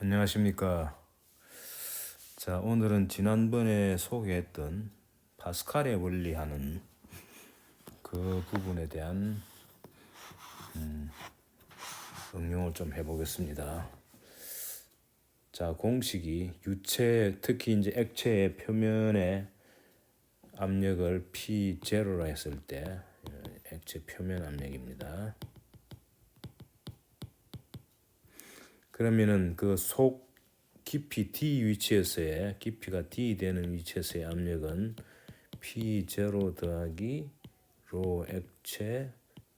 안녕하십니까. 자, 오늘은 지난번에 소개했던 파스칼의 원리하는 그 부분에 대한 응용을 좀 해보겠습니다. 자, 공식이 유체, 특히 이제 액체의 표면에 압력을 P0라 했을 때 액체 표면 압력입니다. 그러면은 그 속 깊이 D 위치에서의 깊이가 D 되는 위치에서의 압력은 P0 더하기 로 액체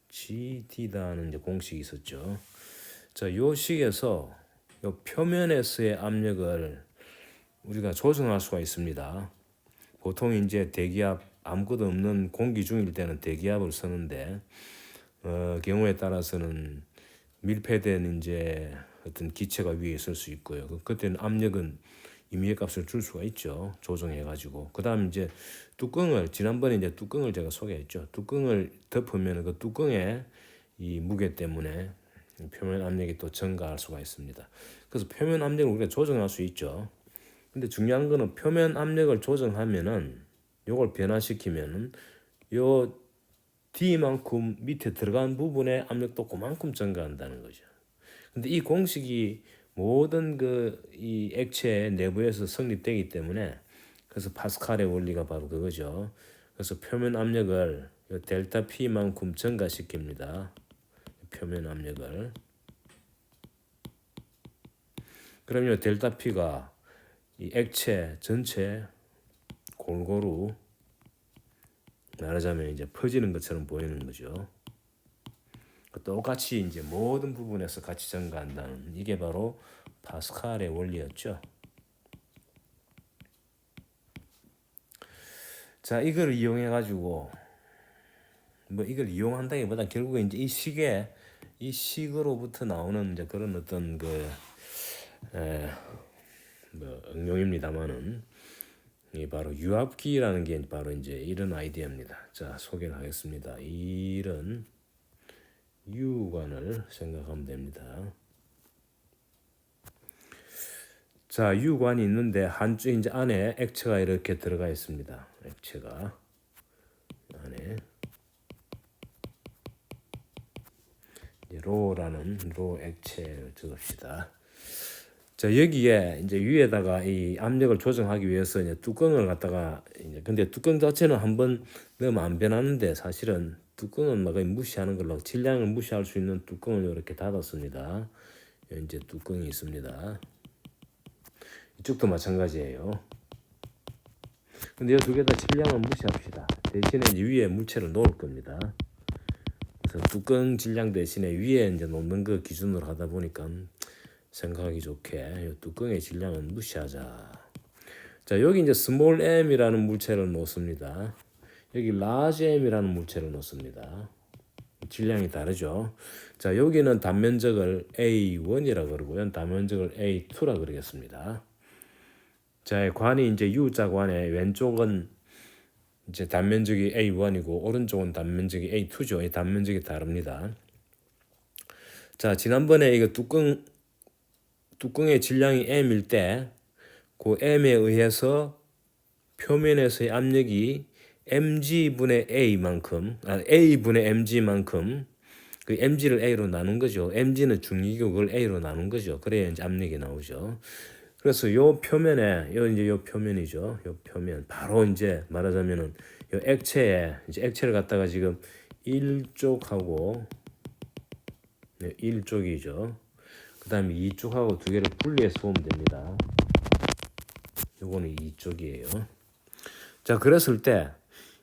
GD다는 이제 공식이 있었죠. 자, 요 식에서 요 표면에서의 압력을 우리가 조정할 수가 있습니다. 보통 이제 대기압 아무것도 없는 공기 중일 때는 대기압을 쓰는데 경우에 따라서는 밀폐된 이제 어떤 기체가 위에 있을 수 있고요. 그때는 압력은 임의의 값을 줄 수가 있죠. 조정해가지고. 그 다음 이제 뚜껑을, 지난번에 이제 뚜껑을 제가 소개했죠. 뚜껑을 덮으면 그 뚜껑의 이 무게 때문에 표면 압력이 또 증가할 수가 있습니다. 그래서 표면 압력을 우리가 조정할 수 있죠. 근데 중요한 거는 표면 압력을 조정하면은 요걸 변화시키면은 요 D만큼 밑에 들어간 부분의 압력도 그만큼 증가한다는 거죠. 근데 이 공식이 모든 이 액체 내부에서 성립되기 때문에 그래서 파스칼의 원리가 바로 그거죠. 그래서 표면 압력을 델타 P만큼 증가시킵니다. 표면 압력을. 그러면 델타 P가 이 액체 전체 골고루 말하자면 이제 퍼지는 것처럼 보이는 거죠. 똑같이 이제 모든 부분에서 같이 증가한다는 이게 바로 파스칼의 원리였죠. 자, 이걸 이용해 가지고 뭐 이걸 이용한다기보다 결국에 이제 이 식으로부터 나오는 이제 그런 어떤 응용입니다만은 이 바로 유압기라는 게 바로 이제 이런 아이디어입니다. 자, 소개를 하겠습니다. 이런 유관을 생각하면 됩니다. 자, 유관이 있는데 한쪽 이제 안에 액체가 이렇게 들어가 있습니다. 액체가 안에 로라는 로 액체를 적읍시다. 자, 여기에 이제 위에다가 이 압력을 조정하기 위해서 이제 뚜껑을 갖다가 근데 뚜껑 자체는 한번 넣으면 안 변하는데 사실은 뚜껑은 막 무시하는 걸로 질량을 무시할 수 있는 뚜껑을 이렇게 닫았습니다. 이제 뚜껑이 있습니다. 이쪽도 마찬가지예요. 근데 이 두 개 다 질량은 무시합시다. 대신에 이제 위에 물체를 놓을 겁니다. 그래서 뚜껑 질량 대신에 위에 이제 놓는 거 기준으로 하다 보니까 생각하기 좋게 이 뚜껑의 질량은 무시하자. 자, 여기 이제 스몰 m이라는 물체를 놓습니다. 여기 라지 m이라는 물체를 놓습니다. 질량이 다르죠. 자, 여기는 단면적을 A1이라 그러고요. 단면적을 A2라 그러겠습니다. 자, 관이 이제 U자 관의 왼쪽은 이제 단면적이 A1이고 오른쪽은 단면적이 A2죠. 이 단면적이 다릅니다. 자, 지난번에 이거 뚜껑의 질량이 M일 때 그 M에 의해서 표면에서의 압력이 mg분의 A만큼 A분의 mg만큼 그 mg를 A로 나눈 거죠. mg는 중력을 A로 나눈 거죠. 그래야 이제 압력이 나오죠. 그래서 요 표면에 요 표면이죠. 요 표면 바로 이제 말하자면은 요 액체에 이제 액체를 갖다가 지금 1쪽하고 1쪽이죠. 그다음에 2쪽하고 두 개를 분리해서 보면 됩니다. 요거는 2쪽이에요. 자, 그랬을 때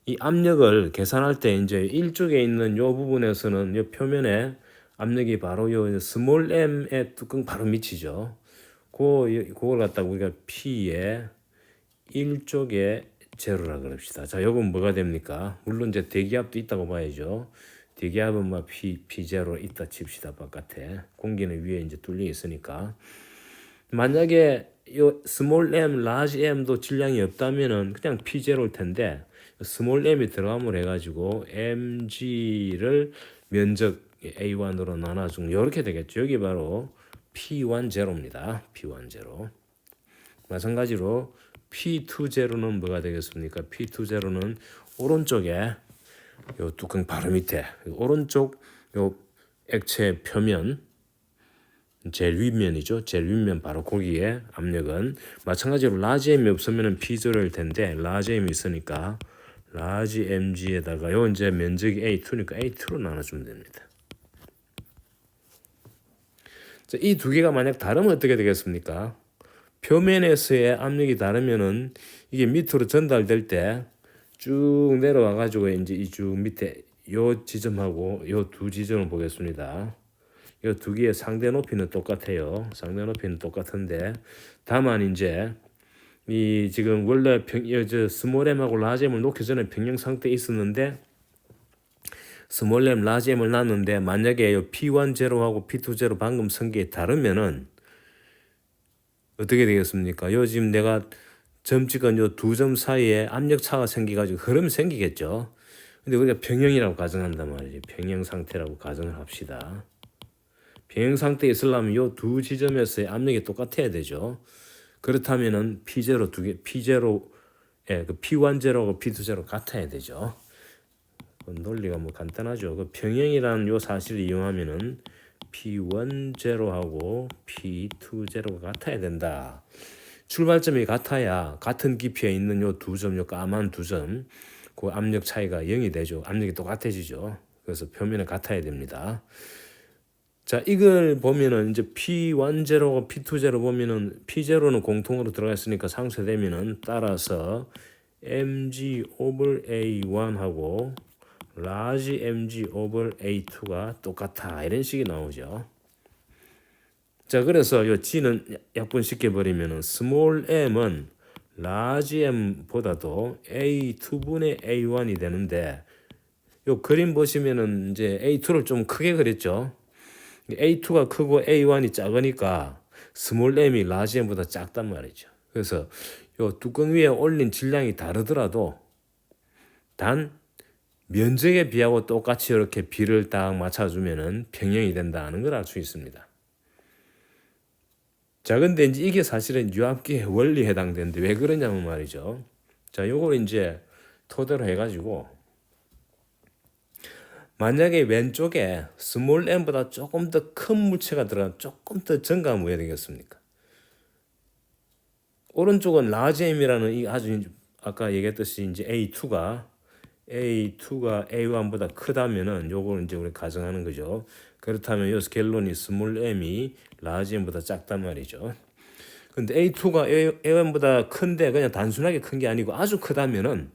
이 압력을 계산할 때 이제 1쪽에 있는 요 부분에서는 요 표면에 압력이 바로 요 스몰 m의 뚜껑 바로 밑이죠. 그걸 갖다가 우리가 P에 1쪽에 제로라 그럽시다. 자, 요건 뭐가 됩니까? 물론 이제 대기압도 있다고 봐야죠. 대기압은 뭐 P0 있다 칩시다. 바깥에 공기는 위에 이제 뚫려 있으니까 만약에 요 스몰 m, 라지 m도 질량이 없다면은 그냥 P0일 텐데 스몰 m이 들어감을 해가지고 mg를 면적 A1으로 나눠주면 이렇게 되겠죠. 여기 바로 P1 제로입니다. P1 제로. 마찬가지로 P2 제로는 뭐가 되겠습니까? P2 제로는 오른쪽에 요 뚜껑 바로 밑에 오른쪽 요 액체 표면 제일 윗면이죠. 제일 윗면 바로 거기에 압력은 마찬가지로 라지 M이 없으면 P0일 텐데 라지 M이 있으니까 라지 mg에다가 요 이제 면적이 A2니까 A2로 나눠주면 됩니다. 이 두 개가 만약 다르면 어떻게 되겠습니까? 표면에서의 압력이 다르면은 이게 밑으로 전달될 때 쭉 내려와 가지고 이제 이 쭉 밑에 요 지점하고 요 두 지점을 보겠습니다. 요 두 개의 상대 높이는 똑같아요. 상대 높이는 똑같은데 다만 이제 이 지금 원래 스몰 m하고 라지 m을 놓기 전에 평형 상태에 있었는데 스몰 m, 라지 m을 놨는데 만약에 요 P1 제로하고 P2 제로 방금 쓴 게 다르면은 어떻게 되겠습니까? 요 지금 내가 점 찍은 요 두 점 사이에 압력 차가 생기가지고 흐름이 생기겠죠. 근데 우리가 평형이라고 가정한단 말이지. 평형 상태라고 가정을 합시다. 평형 상태에 있으려면 요 두 지점에서의 압력이 똑같아야 되죠. 그렇다면은 P0 두 개, P0, 그 P1 제로하고 P2 제로 같아야 되죠. 논리가 뭐 간단하죠. 그 평형이라는 요 사실을 이용하면은 P1 제로하고 P2 제로가 같아야 된다. 출발점이 같아야 같은 깊이에 있는 요 두 점, 요 까만 두 점, 그 압력 차이가 0이 되죠. 압력이 똑같아지죠. 그래서 표면은 같아야 됩니다. 자, 이걸 보면은 이제 P1 제로가 P2 제로 보면은 P 제로는 공통으로 들어가 있으니까 상쇄되면은 따라서 mg over A1 하고 large mg over A2가 똑같아. 이런 식이 나오죠. 자, 그래서 요 G는 약분시켜 버리면은 small m은 large m보다도 A2분의 A1이 되는데 요 그림 보시면은 이제 A2를 좀 크게 그렸죠. A2가 크고 A1이 작으니까 small m이 large m보다 작단 말이죠. 그래서 요 뚜껑 위에 올린 질량이 다르더라도 단 면적에 비하고 똑같이 이렇게 비를 딱 맞춰주면은 평형이 된다는 걸 알 수 있습니다. 자, 근데 이제 이게 사실은 유압기의 원리에 해당되는데 왜 그러냐면 말이죠. 자, 요걸 이제 토대로 해가지고 만약에 왼쪽에 스몰 m보다 조금 더 큰 물체가 들어간 조금 더 증가하면 왜 되겠습니까? 오른쪽은 라지 m이라는 이 아주 아까 얘기했듯이 이제 A2가 A1보다 크다면은 요걸 이제 우리 가정하는 거죠. 그렇다면 요 스케일론이 스몰 m이 라지 m보다 작단 말이죠. 근데 A2가 A1보다 큰데 그냥 단순하게 큰 게 아니고 아주 크다면은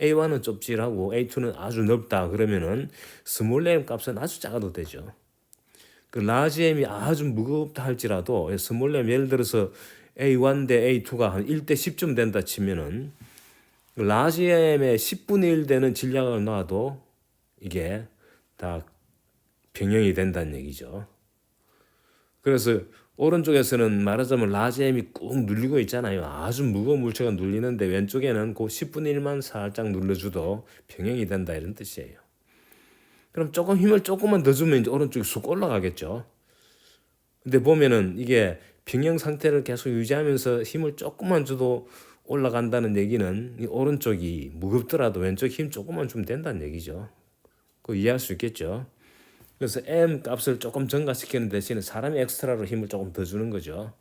A1은 좁질하고 A2는 아주 넓다 그러면은 스몰 m 값은 아주 작아도 되죠. 그 라지 m이 아주 무겁다 할지라도 스몰 m 예를 들어서 A1 대 A2가 한 1대 10쯤 된다 치면은 라지 m의 10분의 1 되는 질량을 놔도 이게 다 평형이 된다는 얘기죠. 그래서 오른쪽에서는 말하자면 라지 m이 꾹 눌리고 있잖아요. 아주 무거운 물체가 눌리는데 왼쪽에는 그 10분의 1만 살짝 눌러줘도 평형이 된다 이런 뜻이에요. 그럼 조금 힘을 조금만 더 주면 이제 오른쪽이 쑥 올라가겠죠. 근데 보면은 이게 평형 상태를 계속 유지하면서 힘을 조금만 줘도 올라간다는 얘기는 이 오른쪽이 무겁더라도 왼쪽 힘 조금만 주면 된다는 얘기죠. 그거 이해할 수 있겠죠. 그래서 M 값을 조금 증가시키는 대신에 사람이 엑스트라로 힘을 조금 더 주는 거죠.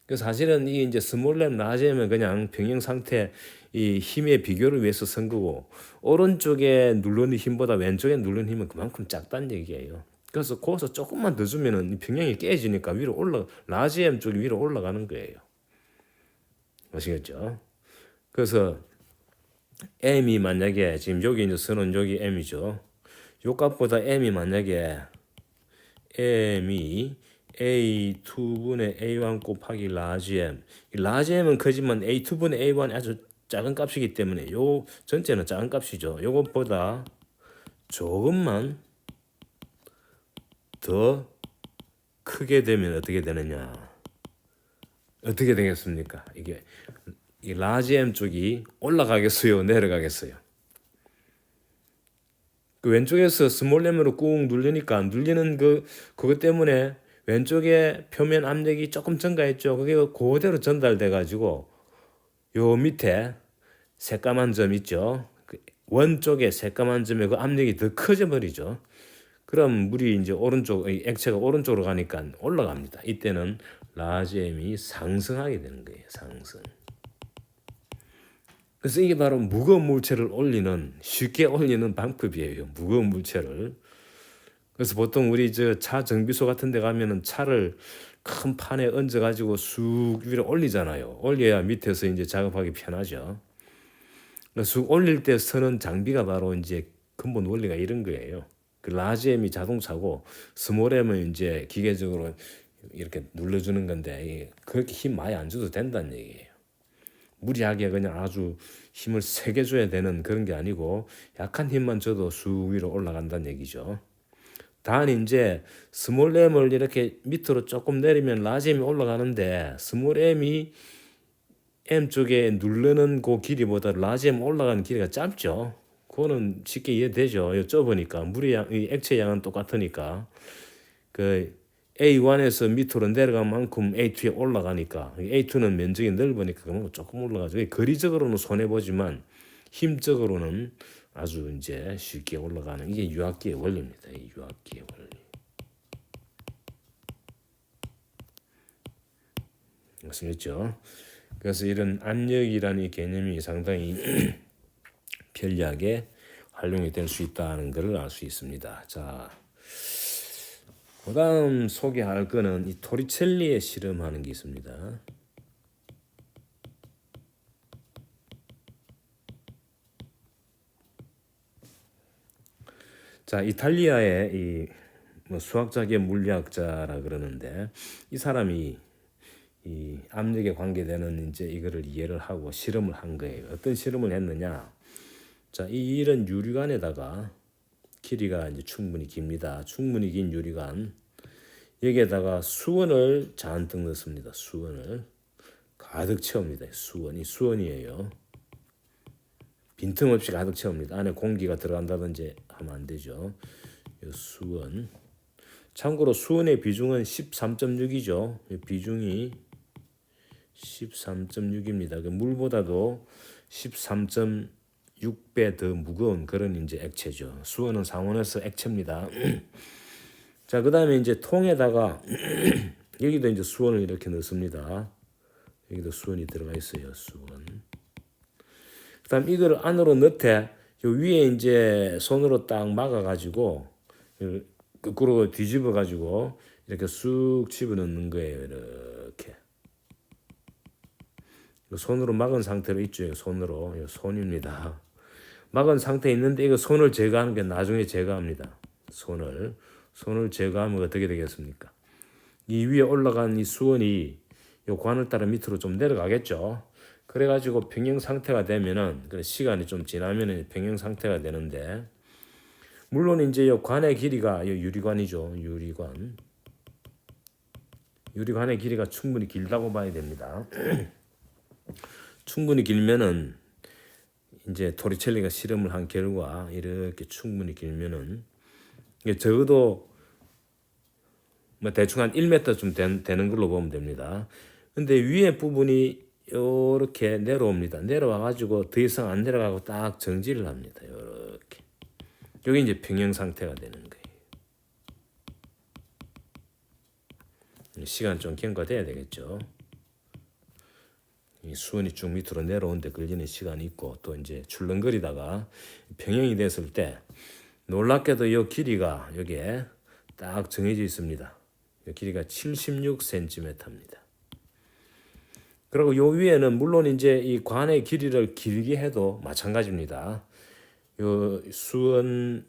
그래서 사실은 이 이제 스몰 M, 라지 M은 그냥 평형 상태 이 힘의 비교를 위해서 쓴 거고 오른쪽에 누르는 힘보다 왼쪽에 누르는 힘은 그만큼 작다는 얘기예요. 그래서 거기서 조금만 더 주면은 평형이 깨지니까 위로 라지 M 쪽이 위로 올라가는 거예요. 아시겠죠? 그래서 M이 만약에 지금 여기 이제 쓰는 여기 M이죠. 요 값보다 M이 만약에 M이 A2분의 A1 곱하기 라지 M. 이 라지 M은 크지만 A2분의 A1이 아주 작은 값이기 때문에 요 전체는 작은 값이죠. 요것보다 조금만 더 크게 되면 어떻게 되느냐? 어떻게 되겠습니까? 이게 이 라지 M 쪽이 올라가겠어요? 내려가겠어요? 그 왼쪽에서 스몰 M으로 꾹 눌리니까 눌리는 그것 때문에 왼쪽에 표면 압력이 조금 증가했죠. 그게 그대로 전달돼 가지고 요 밑에 새까만 점 있죠. 그 원 쪽에 새까만 점에 그 압력이 더 커져 버리죠. 그럼 물이 이제 오른쪽 액체가 오른쪽으로 가니까 올라갑니다. 이때는 라지 M이 상승하게 되는 거예요. 상승. 그래서 이게 바로 무거운 물체를 쉽게 올리는 방법이에요. 무거운 물체를. 그래서 보통 우리 저 차 정비소 같은 데 가면은 차를 큰 판에 얹어 가지고 쑥 위로 올리잖아요. 올려야 밑에서 이제 작업하기 편하죠. 쑥 올릴 때 쓰는 장비가 바로 이제 근본 원리가 이런 거예요. 그 라지 M이 자동차고 스몰 M은 이제 기계적으로 이렇게 눌러주는 건데 그렇게 힘 많이 안 줘도 된다는 얘기예요. 무리하게 그냥 아주 힘을 세게 줘야 되는 그런 게 아니고 약한 힘만 줘도 쑥 위로 올라간다는 얘기죠. 단 이제 스몰 M을 이렇게 밑으로 조금 내리면 라지 M이 올라가는데 스몰 M이 M 쪽에 누르는 그 길이보다 라지 M 올라가는 길이가 짧죠. 그거는 쉽게 이해되죠. 좁으니까 물의 양, 이 액체 양은 똑같으니까 그 A1에서 밑으로 내려간 만큼 A2에 올라가니까 A2는 면적이 넓으니까 그만 조금 올라가죠. 거리적으로는 손해 보지만 힘적으로는 아주 이제 쉽게 올라가는 이게 유압기의 원리입니다. 이 유압기의 원리. 맞습니죠? 그래서 이런 압력이라는 이 개념이 상당히 편리하게 활용이 될 수 있다는 것을 알 수 있습니다. 자, 그다음 소개할 거는 이 토리첼리에 실험하는 게 있습니다. 자, 이탈리아의 이 수학자 겸 물리학자라 그러는데 이 사람이 이 압력에 관계되는 이제 이거를 이해를 하고 실험을 한 거예요. 어떤 실험을 했느냐? 자, 이 이런 유리관에다가 길이가 이제 충분히 깁니다. 충분히 긴 유리관 여기에다가 수원을 잔뜩 넣습니다. 수원을 가득 채웁니다. 수원이 수원이에요. 빈틈없이 가득 채웁니다. 안에 공기가 들어간다든지 하면 안 되죠. 이 수원. 참고로 수원의 비중은 13.6이죠. 비중이 13.6입니다. 그 물보다도 13.6배 더 무거운 그런 이제 액체죠. 수원은 상온에서 액체입니다. 자, 그다음에 이제 통에다가 여기도 이제 수원을 이렇게 넣습니다. 여기도 수원이 들어가 있어요. 수원. 그다음 이거를 안으로 넣되 요 위에 이제 손으로 딱 막아 가지고 거꾸로 뒤집어 가지고 이렇게 쑥 집어넣는 거예요. 이렇게 손으로 막은 상태로 있죠. 손으로 손입니다. 막은 상태에 있는데 이거 손을 제거하는 게 나중에 제거합니다. 손을 제거하면 어떻게 되겠습니까? 이 위에 올라간 이 수원이 요 관을 따라 밑으로 좀 내려가겠죠. 그래가지고 평형 상태가 되면은 시간이 좀 지나면은 평형 상태가 되는데 물론 이제 요 관의 길이가 요 유리관이죠. 유리관의 길이가 충분히 길다고 봐야 됩니다. 충분히 길면은 이제 토리첼리가 실험을 한 결과 이렇게 충분히 길면은 적어도 뭐 대충 한 1m쯤 되는 걸로 보면 됩니다. 근데 위에 부분이 이렇게 내려옵니다. 내려와 가지고 더 이상 안 내려가고 딱 정지를 합니다. 이렇게 여기 이제 평형 상태가 되는 거예요. 시간 좀 경과돼야 되겠죠. 이 수온이 쭉 밑으로 내려오는데 걸리는 시간이 있고 또 이제 출렁거리다가 평형이 됐을 때 놀랍게도 이 길이가 여기에 딱 정해져 있습니다. 이 길이가 76cm입니다. 그리고 요 위에는 물론 이제 이 관의 길이를 길게 해도 마찬가지입니다. 요 수원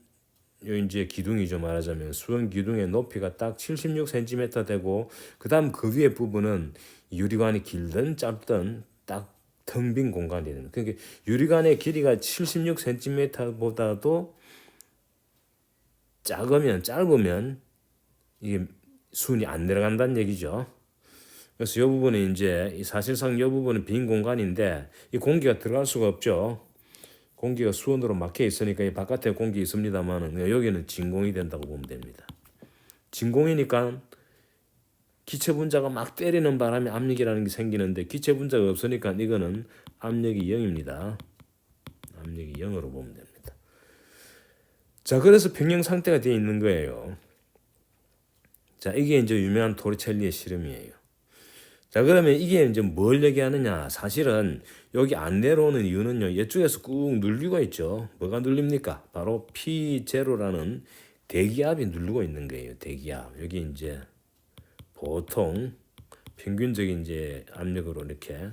요 이제 기둥이죠. 말하자면 수원 기둥의 높이가 딱 76cm 되고 그다음 그 위에 부분은 유리관이 길든 짧든 딱 텅 빈 공간이 됩니다. 그러니까 유리관의 길이가 76cm보다도 짧으면 이게 수온이 안 내려간다는 얘기죠. 그래서 이 부분은 이제 사실상 이 부분은 빈 공간인데 이 공기가 들어갈 수가 없죠. 공기가 수온으로 막혀 있으니까 이 바깥에 공기 있습니다만은 여기는 진공이 된다고 보면 됩니다. 진공이니까 기체 분자가 막 때리는 바람에 압력이라는 게 생기는데 기체 분자가 없으니까 이거는 압력이 0입니다. 압력이 0으로 보면 됩니다. 자, 그래서 평형 상태가 되어 있는 거예요. 자, 이게 이제 유명한 토리첼리의 실험이에요. 자, 그러면 이게 이제 뭘 얘기하느냐? 사실은 여기 안 내려오는 이유는요. 이쪽에서 꾹 눌리고 있죠. 뭐가 눌립니까? 바로 P0라는 대기압이 누르고 있는 거예요. 대기압. 여기 이제 보통 평균적인 이제 압력으로 이렇게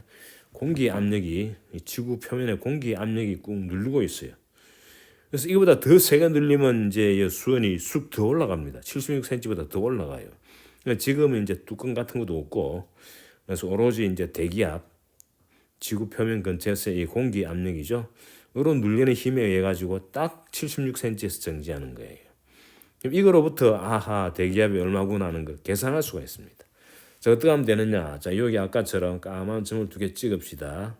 공기 압력이 지구 표면에 공기 압력이 꾹 누르고 있어요. 그래서 이거보다 더 세게 눌리면 이제 수온이 쑥 더 올라갑니다. 76cm보다 더 올라가요. 그러니까 지금은 이제 뚜껑 같은 것도 없고, 그래서 오로지 이제 대기압, 지구 표면 근처에서의 이 공기 압력이죠. 으로 눌리는 힘에 의해 가지고 딱 76cm에서 정지하는 거예요. 그럼 이거로부터 아하 대기압이 얼마구나 하는 걸 계산할 수가 있습니다. 자, 어떻게 하면 되느냐? 자, 여기 아까처럼 까만 점을 2개 찍읍시다.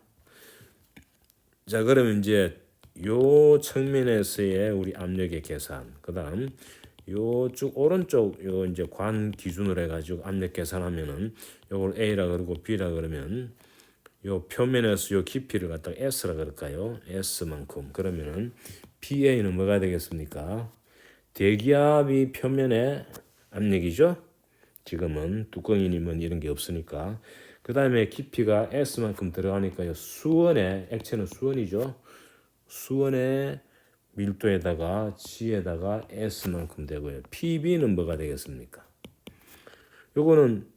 자, 그러면 이제 요 측면에서의 우리 압력의 계산, 그다음 요쪽 오른쪽 요 이제 관 기준으로 해가지고 압력 계산하면은 요걸 A라 그러고 B라 그러면 요 표면에서 요 깊이를 갖다가 S라 그럴까요? S만큼. 그러면은 PA는 뭐가 되겠습니까? 대기압이 표면의 압력이죠. 지금은 뚜껑이니면 이런 게 없으니까. 그 다음에 깊이가 S만큼 들어가니까요. 수온의 액체는 수온이죠. 수온의 밀도에다가 G에다가 S만큼 되고요. PB는 뭐가 되겠습니까? 요거는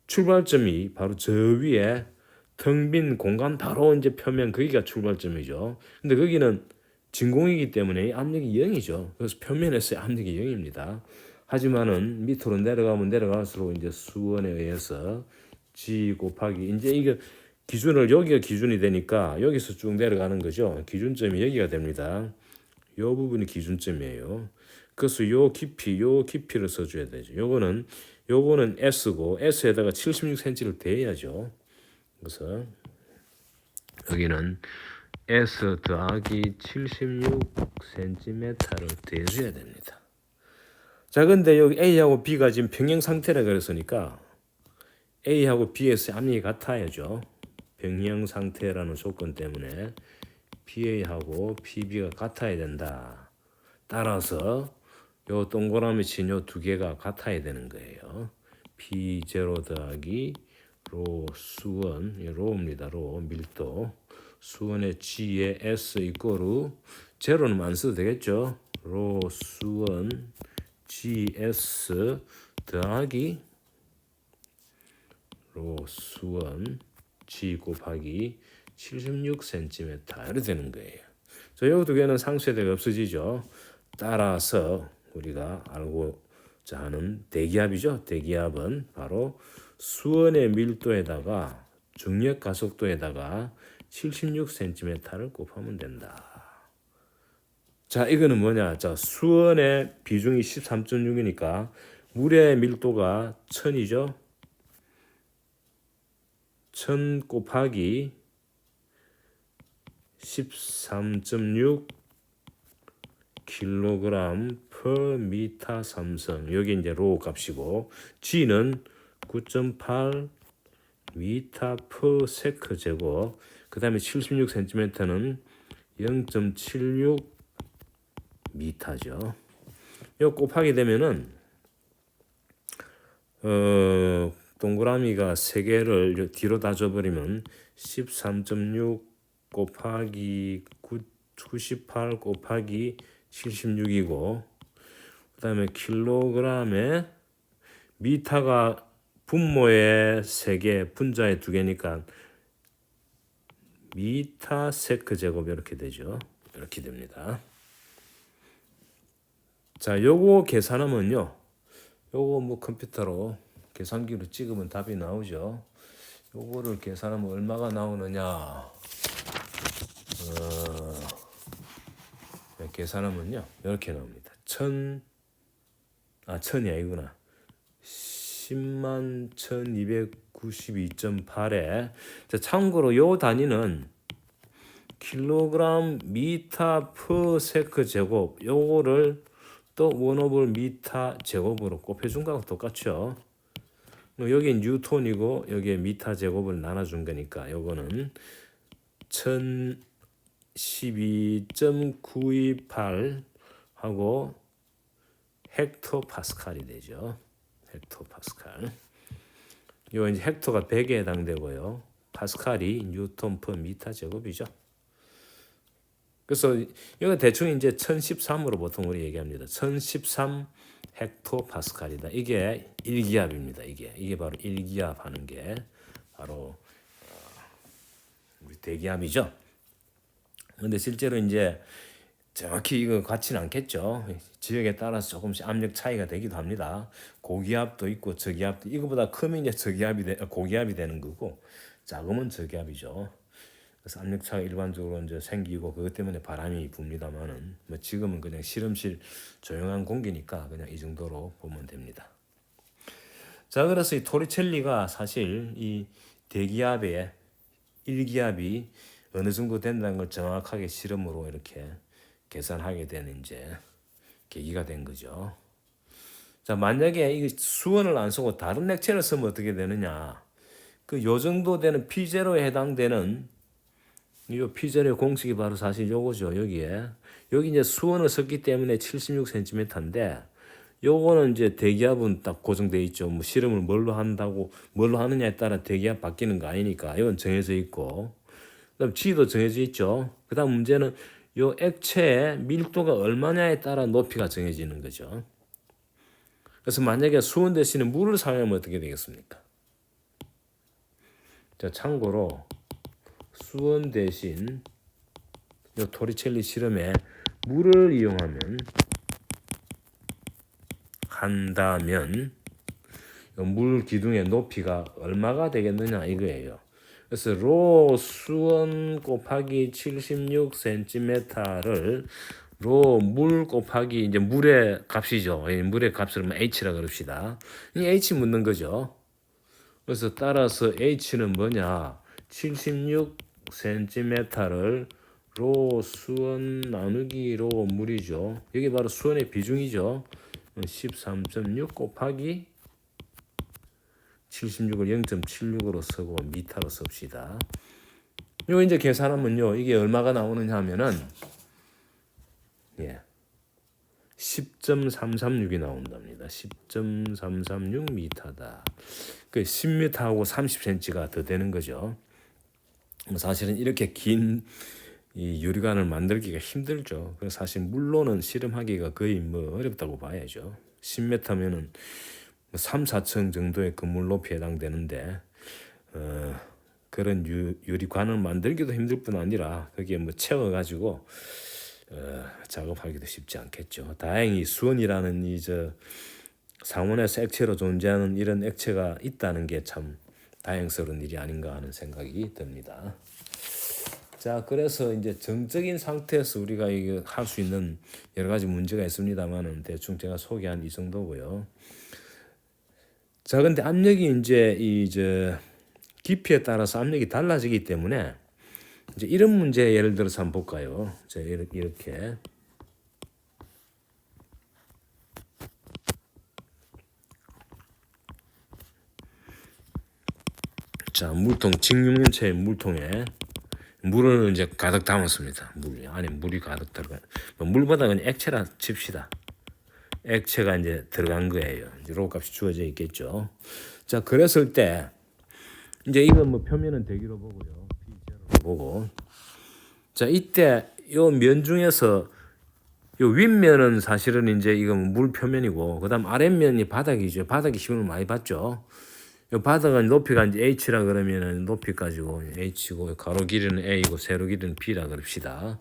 출발점이 바로 저 위에 텅 빈 공간 바로 이제 표면 거기가 출발점이죠. 근데 거기는 진공이기 때문에 압력이 0이죠. 그래서 표면에서의 압력이 0입니다. 하지만은 밑으로 내려가면 내려갈수록 이제 수온에 의해서 G 곱하기 이제 이게 기준을 여기가 기준이 되니까 여기서 쭉 내려가는 거죠. 기준점이 여기가 됩니다. 요 부분이 기준점이에요. 그래서 요 깊이를 써줘야 되죠. 요거는 S고 S에다가 76cm를 대야죠. 그래서 여기는 S 더하기 76cm를 대줘야 됩니다. 자, 근데 여기 A하고 B가 지금 평형 상태라 그랬으니까 A하고 B에서 압력이 같아야죠. 평형 상태라는 조건 때문에 PA하고 PB가 같아야 된다. 따라서 요 동그라미 친 요 두 개가 같아야 되는 거예요. P0 더하기 로 수원, 로입니다. 로 밀도. 수원의 G의 S 이꼬르 제로는 안 써도 되겠죠. 로 수원 GS 더하기 로 수원 G 곱하기 76cm 이렇게 되는 거예요. 자, 요 두 개는 상쇄되가 없어지죠. 따라서 우리가 알고자 하는 대기압이죠. 대기압은 바로 수온의 밀도에다가 중력 가속도에다가 76cm를 곱하면 된다. 자, 이거는 뭐냐? 자, 수온의 비중이 13.6이니까 물의 밀도가 1000이죠. 1000 곱하기 13.6 kg per 미터 삼성. 여기 이제 로 값이고 G는 9.8 미터 per 세크 제곱. 그다음에 76cm는 0.76 미터죠. 요 곱하게 되면은 동그라미가 3개를 뒤로 다 줘버리면 13.6 곱하기 98 곱하기 76이고 그 다음에 킬로그램에 미터가 분모에 3개 분자에 2개니까 미터 세크 제곱 이렇게 되죠. 이렇게 됩니다. 자, 요거 계산하면요. 요거 뭐 컴퓨터로 계산기로 찍으면 답이 나오죠. 요거를 계산하면 얼마가 나오느냐. 계산하면요. 이렇게 나옵니다. 1000이 아니구나. 101,1292.8에 자, 참고로 요 단위는 킬로그램 미터 퍼 세크 제곱 요거를 또 1/미터 제곱으로 곱해준 거하고 똑같죠. 여기 뉴턴이고 여기에 미터 제곱을 나눠준 거니까 요거는 1012.928 하고 헥토파스칼이 되죠. 헥토파스칼. 요 이제 헥토가 100에 해당되고요. 파스칼이 뉴턴 퍼 미터 제곱이죠. 그래서 이거 대충 이제 1013으로 보통 우리 얘기합니다. 1013 헥토파스칼이다. 이게 1기압입니다. 이게 바로 1기압 하는 게 바로 우리 대기압이죠. 근데 실제로 이제 정확히 이거 같지는 않겠죠. 지역에 따라서 조금씩 압력 차이가 되기도 합니다. 고기압도 있고 저기압도, 이거보다 크면 이제 고기압이 되는 거고, 작으면 저기압이죠. 그래서 압력 차가 일반적으로 이제 생기고 그것 때문에 바람이 붑니다만은 뭐 지금은 그냥 실험실 조용한 공기니까 그냥 이 정도로 보면 됩니다. 자, 그래서 이 토리첼리가 사실 이 대기압의 1기압이 어느 정도 된다는 걸 정확하게 실험으로 이렇게 계산하게 되는 이제 계기가 된 거죠. 자, 만약에 이 수원을 안 쓰고 다른 액체를 쓰면 어떻게 되느냐? 그 요 정도 되는 P0에 해당되는 이 P0의 공식이 바로 사실 요거죠. 여기 이제 수원을 썼기 때문에 76cm인데 요거는 이제 대기압은 딱 고정돼 있죠. 뭐 실험을 뭘로 하느냐에 따라 대기압 바뀌는 거 아니니까 이건 정해져 있고, 그다음 G도 정해져 있죠. 그다음 문제는 요 액체의 밀도가 얼마냐에 따라 높이가 정해지는 거죠. 그래서 만약에 수온 대신에 물을 사용하면 어떻게 되겠습니까? 자, 참고로 수온 대신 요 토리첼리 실험에 물을 이용하면 한다면 물 기둥의 높이가 얼마가 되겠느냐 이거예요. 그래서 로 수온 곱하기 76cm를 로 물 곱하기 이제 물의 값이죠. 물의 값을 H라 그럽시다. 이 H 묻는 거죠. 그래서 따라서 H는 뭐냐? 76cm를 로 수온 나누기 로 물이죠. 여기 바로 수온의 비중이죠. 13.6 곱하기 76을 0.76으로 쓰고 미터로 씁시다. 요 이제 계산하면요, 이게 얼마가 나오느냐 하면은 10.336이 나온답니다. 10.336 미터다. 그 10m하고 30cm가 더 되는 거죠. 사실은 이렇게 긴 이 유리관을 만들기가 힘들죠. 그래서 사실 물로는 실험하기가 거의 뭐 어렵다고 봐야죠. 10m면은 3, 4층 정도의 건물 높이에 해당되는데 그런 유리관을 만들기도 힘들 뿐 아니라 거기에 뭐 채워가지고 작업하기도 쉽지 않겠죠. 다행히 수온이라는 이 상온에서 액체로 존재하는 이런 액체가 있다는 게 참 다행스러운 일이 아닌가 하는 생각이 듭니다. 자, 그래서 이제 정적인 상태에서 우리가 이게 할 수 있는 여러 가지 문제가 있습니다만은 대충 제가 소개한 이 정도고요. 자, 근데 압력이 이제 깊이에 따라서 압력이 달라지기 때문에 이제 이런 문제 예를 들어서 한번 볼까요? 자, 이렇게. 자, 물통, 직육면체의 물통에 물을 이제 가득 담았습니다. 안에 물이 가득 들어가. 물보다 그냥 액체라 칩시다. 액체가 이제 들어간 거예요. 이제 로 값이 주어져 있겠죠. 자, 그랬을 때 이제 이건 뭐 표면은 대기로 보고요. P0로 보고. 자, 이때 요 면 중에서 요 윗면은 사실은 이제 이건 물 표면이고, 그다음 아랫면이 바닥이죠. 바닥이 힘을 많이 받죠. 요 바닥은 높이가 이제 H라 그러면은 높이 가지고 H고, 가로 길이는 A고 세로 길이는 B라 그럽시다.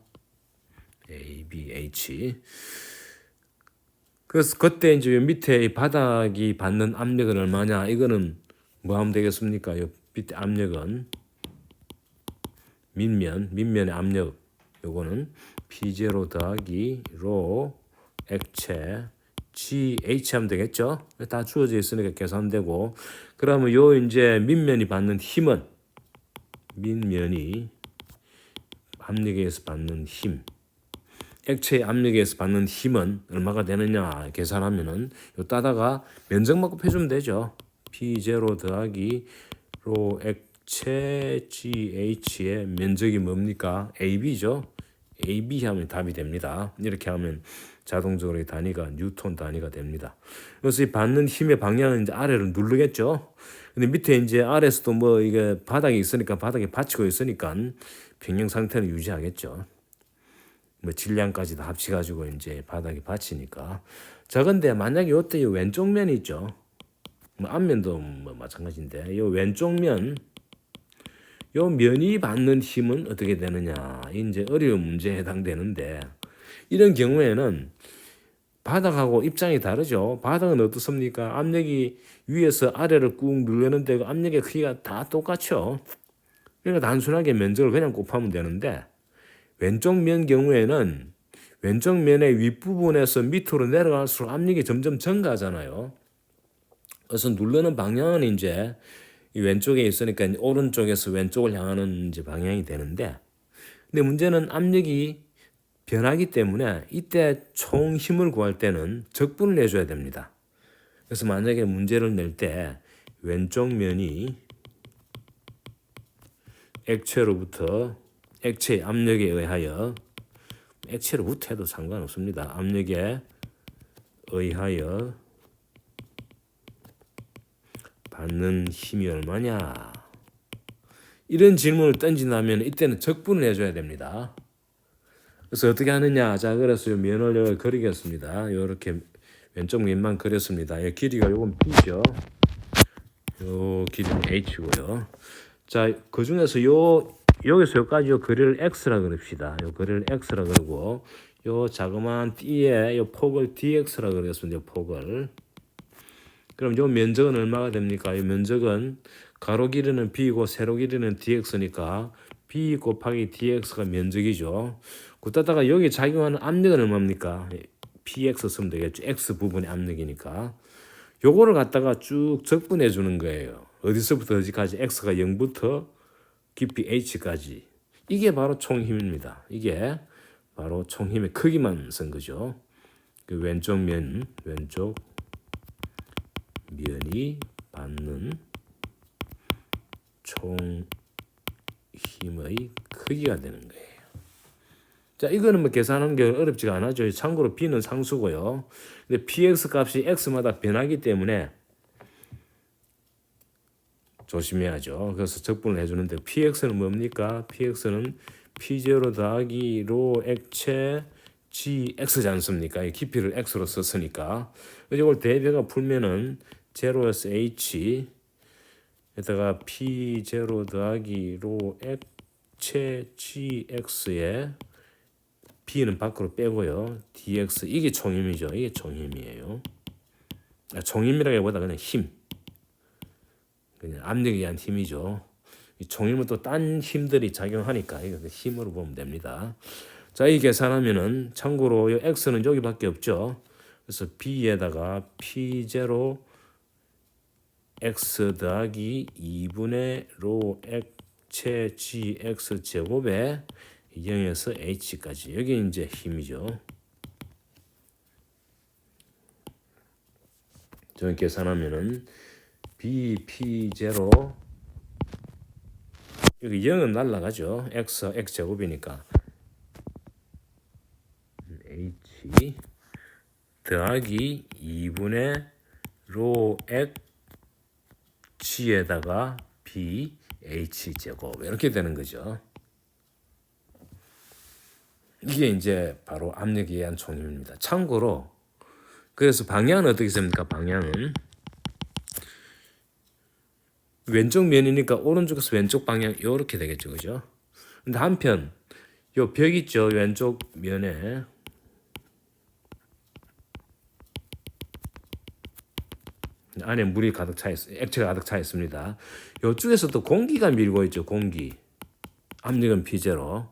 A, B, H. 그래서 그때 이제 밑에 이 바닥이 받는 압력은 얼마냐? 이거는 뭐 하면 되겠습니까? 요 밑에 압력은 밑면의 압력, 요거는 P0 더하기 로 액체 GH 하면 되겠죠? 다 주어져 있으니까 계산되고, 그러면 요 이제 밑면이 받는 힘은, 밑면이 압력에 의해서 받는 힘, 액체의 압력에 의해서 받는 힘은 얼마가 되느냐 계산하면은 요 따다가 면적만큼 해주면 되죠. P0 더하기 로 액체 GH의 면적이 뭡니까? AB죠. AB 하면 답이 됩니다. 이렇게 하면 자동적으로 이 단위가 뉴턴 단위가 됩니다. 그래서 이 받는 힘의 방향은 이제 아래로 누르겠죠. 근데 밑에 이제 아래에서도 뭐 이게 바닥이 있으니까 바닥에 받치고 있으니까 평형 상태는 유지하겠죠. 뭐 질량까지 다 합치가지고 이제 바닥에 받치니까. 자, 근데 만약에 이때 이 왼쪽 면이 있죠. 뭐 앞면도 뭐 마찬가지인데 이 왼쪽 면, 요 면이 받는 힘은 어떻게 되느냐. 이제 어려운 문제에 해당되는데 이런 경우에는 바닥하고 입장이 다르죠. 바닥은 어떻습니까? 압력이 위에서 아래를 꾹 누르는데 그 압력의 크기가 다 똑같죠. 그러니까 단순하게 면적을 그냥 곱하면 되는데 왼쪽 면 경우에는 왼쪽 면의 윗부분에서 밑으로 내려갈수록 압력이 점점 증가하잖아요. 그래서 누르는 방향은 이제 이 왼쪽에 있으니까 오른쪽에서 왼쪽을 향하는 이제 방향이 되는데, 근데 문제는 압력이 변하기 때문에 이때 총 힘을 구할 때는 적분을 내줘야 됩니다. 그래서 만약에 문제를 낼 때 왼쪽 면이 액체로부터 액체의 압력에 의하여, 액체로부터 해도 상관없습니다. 압력에 의하여 받는 힘이 얼마냐, 이런 질문을 던진다면 이때는 적분을 해줘야 됩니다. 그래서 어떻게 하느냐. 자, 그래서 이 면을 여기 그리겠습니다. 이렇게 왼쪽 면만 그렸습니다. 이 길이가 요건 B죠. 요 길이는 H고요. 자, 그 중에서 여기서 여기까지 요 거리를 X라 그럽시다. 요 거리를 X라 그러고 요 자그마한 D의 요 폭을 DX라 그러겠습니다. 요 폭을. 그럼 요 면적은 얼마가 됩니까? 이 면적은 가로 길이는 B고 세로 길이는 DX니까 B 곱하기 DX가 면적이죠. 그따다가 여기 작용하는 압력은 얼마입니까? PX 쓰면 되겠죠. X 부분의 압력이니까. 요거를 갖다가 쭉 적분해 주는 거예요. 어디서부터 어디까지 X가 0부터 깊이 H까지. 이게 바로 총힘입니다. 이게 바로 총힘의 크기만 쓴 거죠. 그 왼쪽 면이 받는 총 힘의 크기가 되는 거예요. 자, 이거는 뭐 계산하는 게 어렵지가 않아죠. 참고로 B는 상수고요. 근데 PX 값이 X마다 변하기 때문에 조심해야죠. 그래서 적분을 해주는데 PX는 뭡니까? PX는 P0 더하기 로 액체 GX지 않습니까? 깊이를 X로 썼으니까. 이걸 대입해가 풀면은 제로에서 H 에다가 P0 더하기 로 액체 GX에 B는 밖으로 빼고요. DX, 이게 총힘이죠. 이게 총힘이에요. 총힘이라기보다 그냥 힘. 그냥 압력에 의한 힘이죠. 이 총힘은 또 딴 힘들이 작용하니까 이거 힘으로 보면 됩니다. 자, 이 계산하면은 참고로 이 X는 여기밖에 없죠. 그래서 B에다가 P0 X 더하기 2분의 로 액체 GX 제곱에 0에서 H까지. 여기 이제 힘이죠. 저는 계산하면은 BP0 여기 0은 날라가죠. X 제곱이니까 H 더하기 2분의 로 H에다가 B H 제곱 이렇게 되는 거죠. 이게 이제 바로 압력에 의한 총힘입니다. 참고로 그래서 방향은 어떻게 됩니까? 방향은 왼쪽 면이니까 오른쪽에서 왼쪽 방향 이렇게 되겠죠, 그죠? 근데 한편 요 벽 있죠, 왼쪽 면에 안에 물이 가득 차 있, 액체가 가득 차 있습니다. 이쪽에서 또 공기가 밀고 있죠, 공기. 압력은 P0.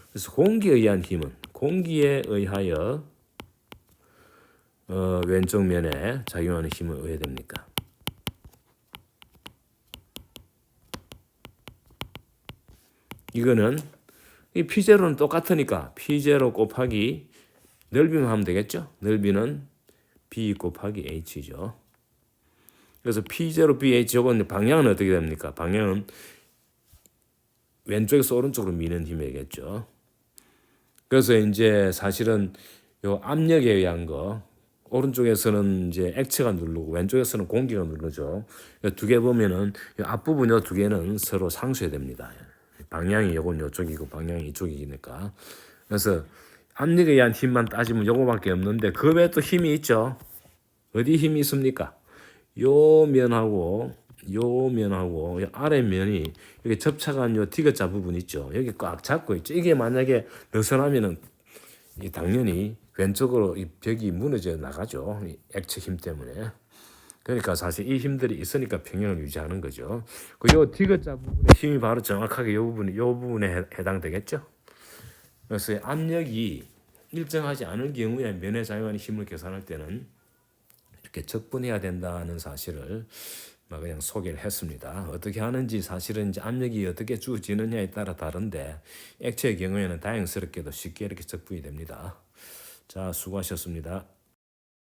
그래서 공기에 의한 힘은 공기에 의하여 왼쪽 면에 작용하는 힘은 어떻게 됩니까? 이거는 이 P0는 똑같으니까 P0 곱하기 넓이만 하면 되겠죠? 넓이는 B 곱하기 H죠. 그래서 P0BH 요건 방향은 어떻게 됩니까? 방향은 왼쪽에서 오른쪽으로 미는 힘이겠죠. 그래서 이제 사실은 요 압력에 의한 거 오른쪽에서는 이제 액체가 누르고 왼쪽에서는 공기가 누르죠. 두 개 보면은 이 앞부분 요 두 개는 서로 상쇄됩니다. 방향이 요건 요쪽이고 방향이 이쪽이니까. 그래서 압력에 의한 힘만 따지면 요거밖에 없는데 그 외에 또 힘이 있죠. 어디 힘이 있습니까? 요 면하고 요 아래 면이 여기 접착한 요 T자 부분 있죠. 여기 꽉 잡고 있죠. 이게 만약에 느슨하면은 당연히 왼쪽으로 이 벽이 무너져 나가죠. 이 액체 힘 때문에. 그러니까 사실 이 힘들이 있으니까 평형을 유지하는 거죠. 그요 T자 부분의 힘이 바로 정확하게 요 부분에 해당되겠죠. 그래서 압력이 일정하지 않을 경우에 면에 작용하는 힘을 계산할 때는 이렇게 적분해야 된다는 사실을 그냥 소개를 했습니다. 어떻게 하는지 사실은 이제 압력이 어떻게 주어지느냐에 따라 다른데 액체의 경우에는 다행스럽게도 쉽게 이렇게 적분이 됩니다. 자, 수고하셨습니다.